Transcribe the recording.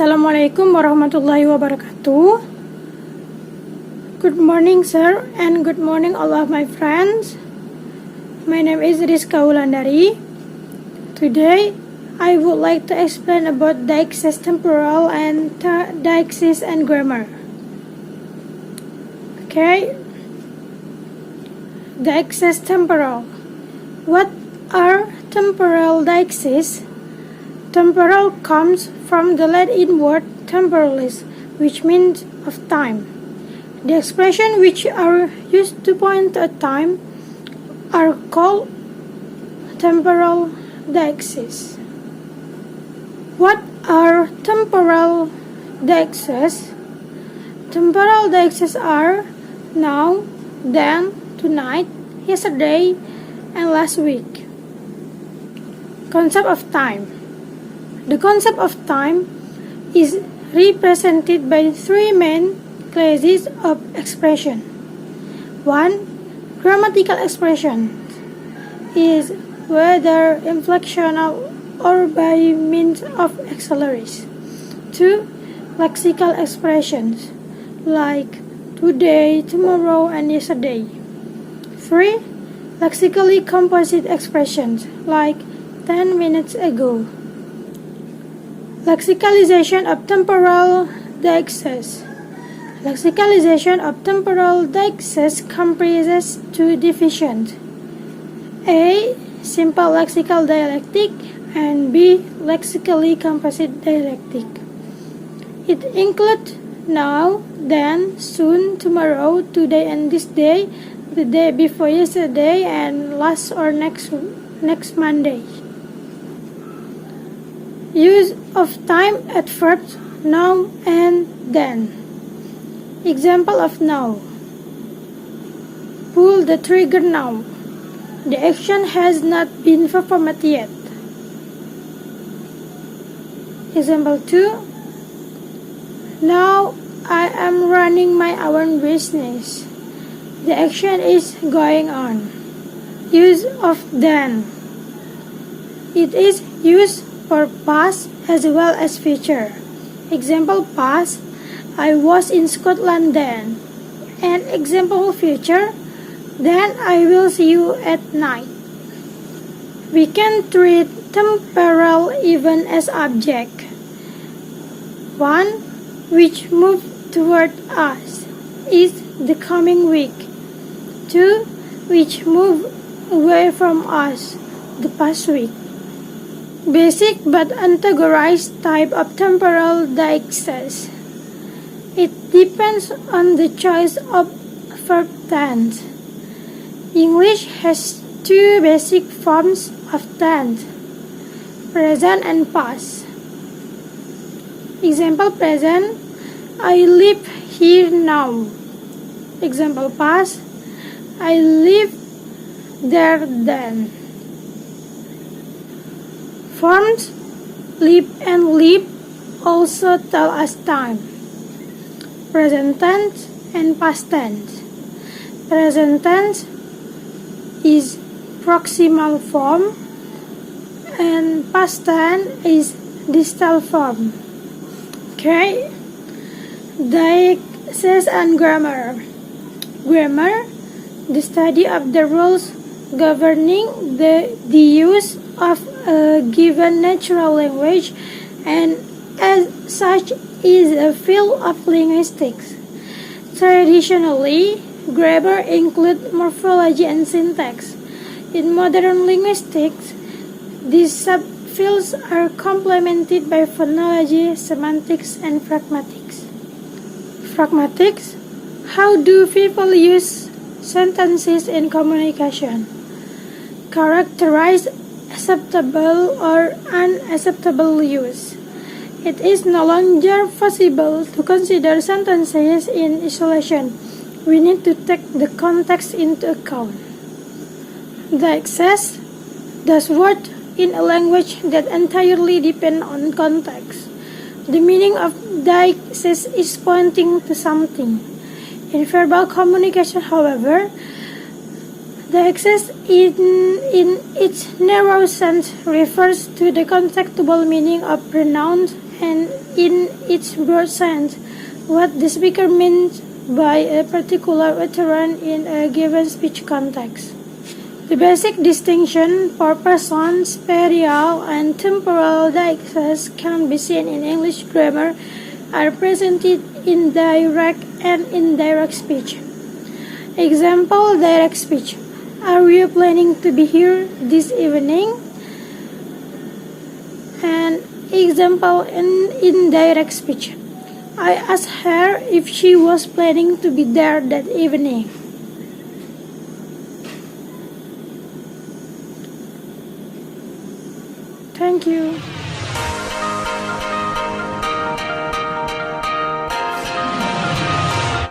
Assalamualaikum warahmatullahi wabarakatuh. Good morning, sir, and good morning, all of my friends. My name is Rizka Wulandari. Today, I would like to explain about Deixis temporal and Deixis and grammar. Okay, Deixis temporal. What are temporal deixis? Temporal comes from the Latin word temporalis, which means of time. The expressions which are used to point to a time are called temporal deixis. What are temporal deixis? Temporal deixis are now, then, tonight, yesterday, and last week. Concept of time. The concept of time is represented by three main classes of expression. 1. Grammatical expression is whether inflectional or by means of auxiliaries. 2. Lexical expressions like today, tomorrow, and yesterday. 3. Lexically composite expressions like 10 minutes ago. Lexicalization of temporal deixis. Lexicalization of temporal deixis comprises two divisions: A. Simple lexical dialectic and B. Lexically composite dialectic. It includes now, then, soon, tomorrow, today and this day, the day before yesterday, and last or next Monday. Use of time at verbs now and then. Example of now. Pull the trigger now. The action has not been performed yet. Example 2. Now I am running my own business. The action is going on. Use of then. It is used for past as well as future. Example past, I was in Scotland then. And example future, then I will see you at night. We can treat temporal event as object. 1. Which move toward us is the coming week. 2. Which move away from us the past week. Basic but categorized type of temporal deixis. It depends on the choice of verb tense. English has two basic forms of tense: present and past. Example present, I live here now. Example past, I live there then. Forms live and live also tell us time. Present tense and past tense. Present tense is proximal form and past tense is distal form. Okay. Deixis and grammar. Grammar, the study of the rules governing the use of a given natural language, and as such is a field of linguistics. Traditionally, grammar includes morphology and syntax. In modern linguistics, these subfields are complemented by phonology, semantics, and pragmatics. Pragmatics: how do people use sentences in communication? Characterize acceptable or unacceptable use. It is no longer possible to consider sentences in isolation. We need to take the context into account. Deixis does words in a language that entirely depend on context. The meaning of deixis is pointing to something. In verbal communication, however, deixis in its narrow sense refers to the contextual meaning of pronouns and in its broad sense what the speaker means by a particular veteran in a given speech context. The basic distinction for person, spatial, and temporal deixis can be seen in English grammar are presented in direct and indirect speech. Example, direct speech. Are you planning to be here this evening? And example, in indirect speech. I asked her if she was planning to be there that evening. Thank you.